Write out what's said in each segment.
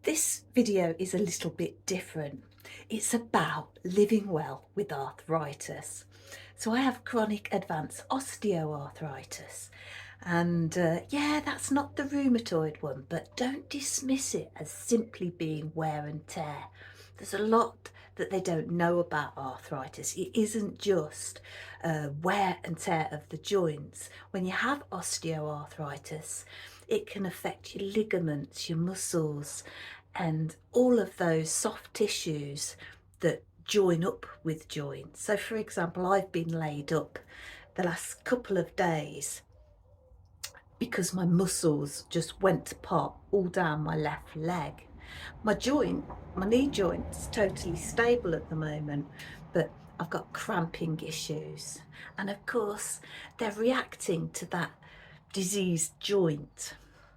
This video is a little bit different. It's about living well with arthritis. So I have chronic advanced osteoarthritis and yeah, that's not the rheumatoid one, but don't dismiss it as simply being wear and tear. There's a lot that they don't know about arthritis. It isn't just wear and tear of the joints. When you have osteoarthritis, it can affect your ligaments, your muscles, and all of those soft tissues that join up with joints. So for example, I've been laid up the last couple of days because my muscles just went apart all down my left leg. My joint, my knee joint's totally stable at the moment, but I've got cramping issues. And of course, they're reacting to that diseased joint.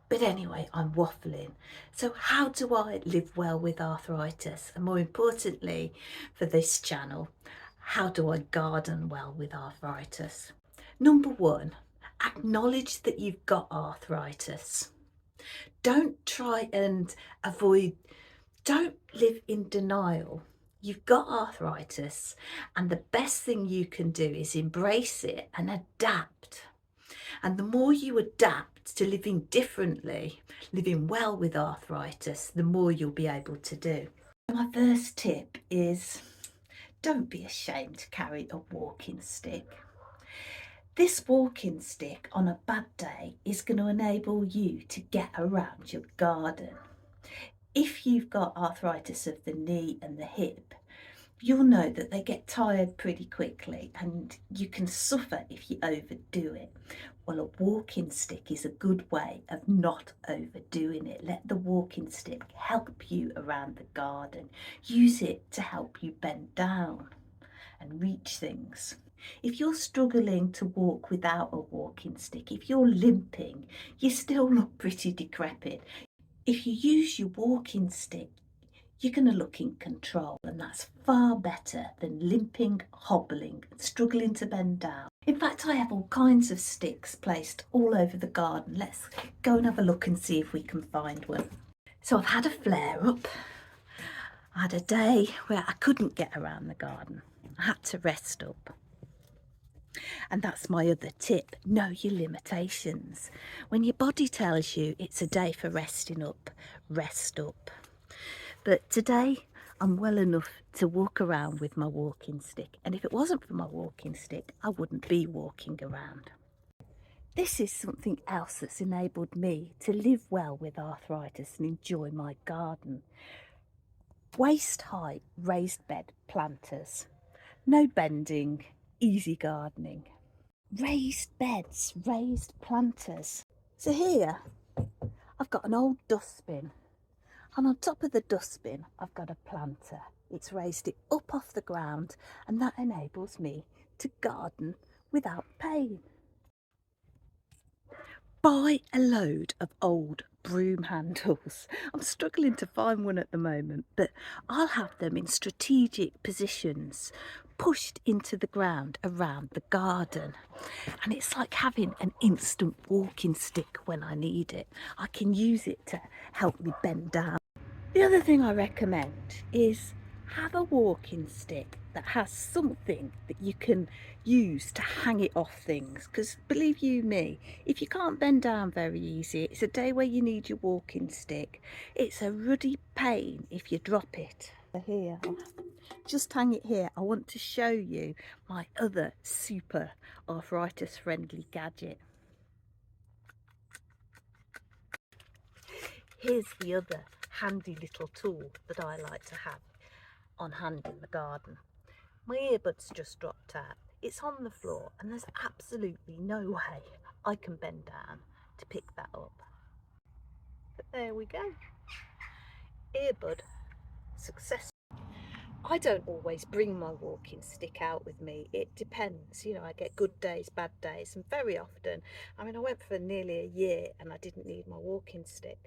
But anyway, I'm waffling. So how do I live well with arthritis? And more importantly, for this channel, how do I garden well with arthritis? Number one, acknowledge that you've got arthritis. Don't try and don't live in denial. You've got arthritis, and the best thing you can do is embrace it and adapt. And the more you adapt to living differently, living well with arthritis, the more you'll be able to do. My first tip is don't be ashamed to carry a walking stick. This walking stick on a bad day is going to enable you to get around your garden. If you've got arthritis of the knee and the hip, you'll know that they get tired pretty quickly and you can suffer if you overdo it. Well, a walking stick is a good way of not overdoing it. Let the walking stick help you around the garden. Use it to help you bend down and reach things. If you're struggling to walk without a walking stick, if you're limping, you still look pretty decrepit. If you use your walking stick, you're going to look in control, and that's far better than limping, hobbling, struggling to bend down. In fact, I have all kinds of sticks placed all over the garden. Let's go and have a look and see if we can find one. So I've had a flare up. I had a day where I couldn't get around the garden. I had to rest up. And that's my other tip, know your limitations. When your body tells you it's a day for resting up, rest up. But today I'm well enough to walk around with my walking stick, and if it wasn't for my walking stick, I wouldn't be walking around. This is something else that's enabled me to live well with arthritis and enjoy my garden. Waist height raised bed planters, no bending, easy gardening. Raised beds, raised planters. So here I've got an old dustbin, and on top of the dustbin I've got a planter. It's raised it up off the ground, and that enables me to garden without pain. Buy a load of old broom handles. I'm struggling to find one at the moment, but I'll have them in strategic positions pushed into the ground around the garden, and it's like having an instant walking stick when I need it. I can use it to help me bend down. The other thing I recommend is have a walking stick that has something that you can use to hang it off things, because believe you me, if you can't bend down very easy, it's a day where you need your walking stick. It's a ruddy pain if you drop it. Here, just hang it here. I want to show you my other super arthritis friendly gadget. Here's the other handy little tool that I like to have on hand in the garden. My earbuds just dropped out. It's on the floor, and there's absolutely no way I can bend down to pick that up. But there we go. Earbud successful. I don't always bring my walking stick out with me. It depends, you know, I get good days, bad days, and very often, I mean, I went for nearly a year and I didn't need my walking stick.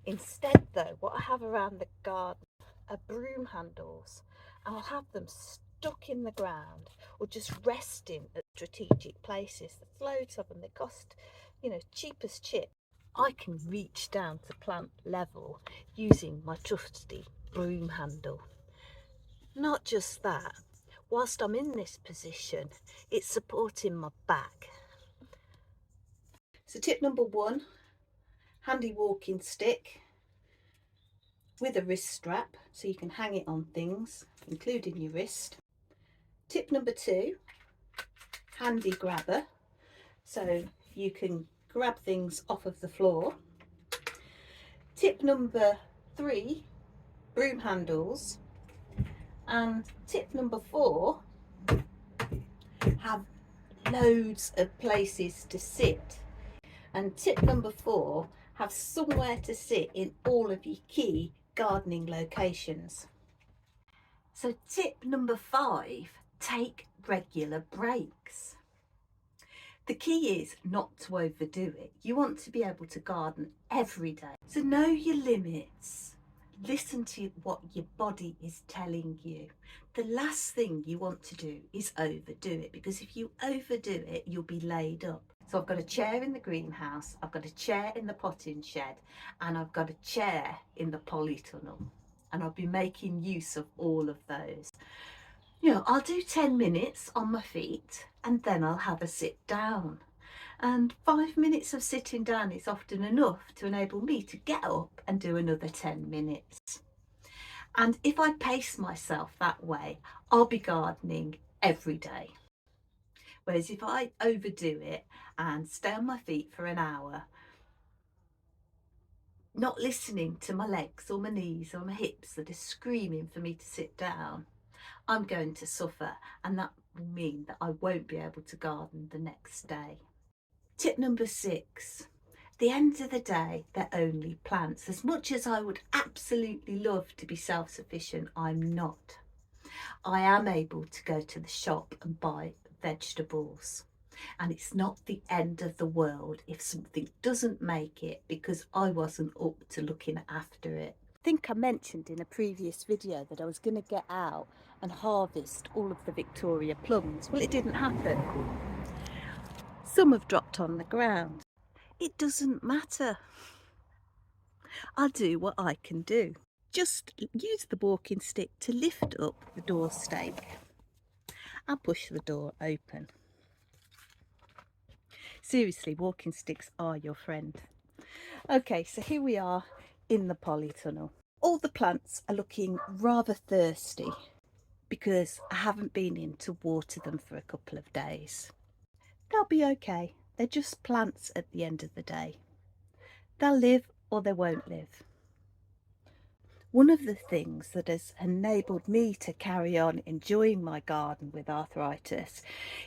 Instead though, what I have around the garden are broom handles, and I'll have them stuck in the ground or just resting at strategic places. There's loads of them. They cost, you know, cheap as chips. I can reach down to plant level using my trusty broom handle. Not just that, whilst I'm in this position, it's supporting my back. So tip number 1, handy walking stick with a wrist strap so you can hang it on things, including your wrist. Tip number 2, handy grabber, so you can grab things off of the floor. Tip number 3, broom handles. And tip number 4, have loads of places to sit. And tip number 4, have somewhere to sit in all of your key gardening locations. So tip number 5, take regular breaks. The key is not to overdo it. You want to be able to garden every day. So know your limits. Listen to what your body is telling you. The last thing you want to do is overdo it, because if you overdo it, you'll be laid up. So I've got a chair in the greenhouse, I've got a chair in the potting shed, and I've got a chair in the polytunnel. And I'll be making use of all of those. You know, I'll do 10 minutes on my feet and then I'll have a sit down. And 5 minutes of sitting down is often enough to enable me to get up and do another 10 minutes. And if I pace myself that way, I'll be gardening every day. Whereas if I overdo it and stay on my feet for an hour, not listening to my legs or my knees or my hips that are screaming for me to sit down, I'm going to suffer, and that will mean that I won't be able to garden the next day. Tip number 6, at the end of the day, they're only plants. As much as I would absolutely love to be self-sufficient, I'm not. I am able to go to the shop and buy vegetables. And it's not the end of the world if something doesn't make it because I wasn't up to looking after it. I think I mentioned in a previous video that I was going to get out and harvest all of the Victoria plums. Well, it didn't happen. Some have dropped on the ground. It doesn't matter. I'll do what I can do. Just use the walking stick to lift up the door stake and push the door open. Seriously, walking sticks are your friend. Okay, so here we are in the polytunnel. All the plants are looking rather thirsty because I haven't been in to water them for a couple of days. They'll be okay. They're just plants at the end of the day. They'll live or they won't live. One of the things that has enabled me to carry on enjoying my garden with arthritis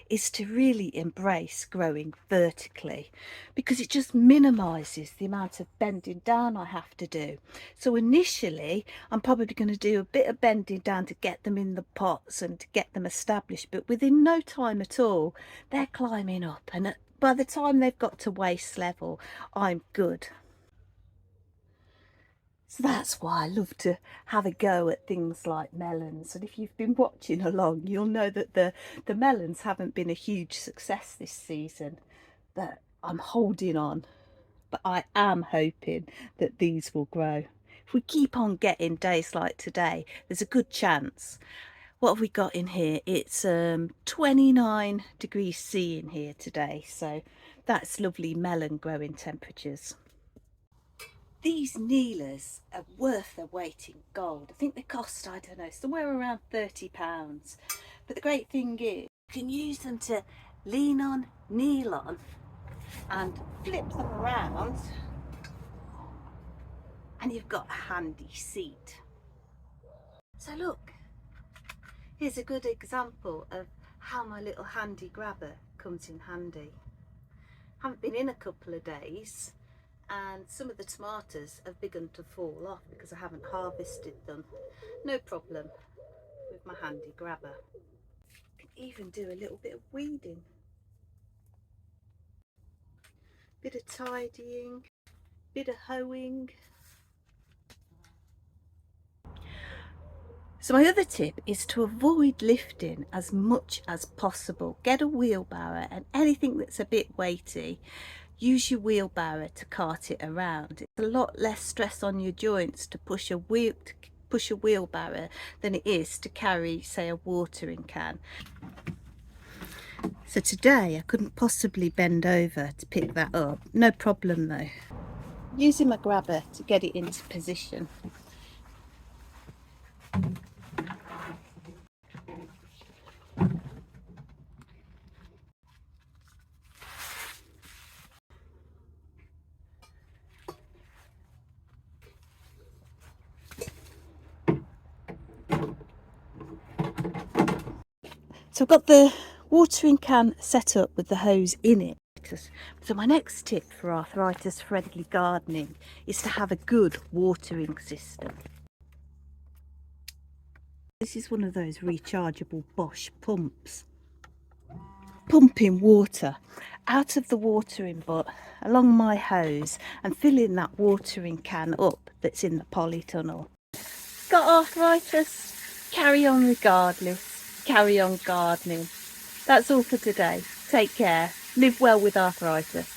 is to really embrace growing vertically, because it just minimises the amount of bending down I have to do. So initially I'm probably going to do a bit of bending down to get them in the pots and to get them established, but within no time at all they're climbing up, and by the time they've got to waist level, I'm good. So that's why I love to have a go at things like melons. And if you've been watching along, you'll know that the melons haven't been a huge success this season, but I'm holding on. But I am hoping that these will grow. If we keep on getting days like today, there's a good chance. What have we got in here? It's 29 degrees C in here today. So that's lovely melon growing temperatures. These kneelers are worth their weight in gold. I think they cost, I don't know, somewhere around £30. But the great thing is, you can use them to lean on, kneel on, and flip them around, and you've got a handy seat. So look, here's a good example of how my little handy grabber comes in handy. Haven't been in a couple of days, and some of the tomatoes have begun to fall off because I haven't harvested them. No problem with my handy grabber. I can even do a little bit of weeding, bit of tidying, bit of hoeing. So my other tip is to avoid lifting as much as possible. Get a wheelbarrow and anything that's a bit weighty. use your wheelbarrow to cart it around. It's a lot less stress on your joints to push a wheelbarrow than it is to carry, say, a watering can. So today I couldn't possibly bend over to pick that up. No problem though. Using my grabber to get it into position. So I've got the watering can set up with the hose in it. So my next tip for arthritis friendly gardening is to have a good watering system. This is one of those rechargeable Bosch pumps. Pumping water out of the watering butt along my hose and filling that watering can up that's in the polytunnel. Got arthritis? Carry on regardless. Carry on gardening. That's all for today. Take care. Live well with arthritis.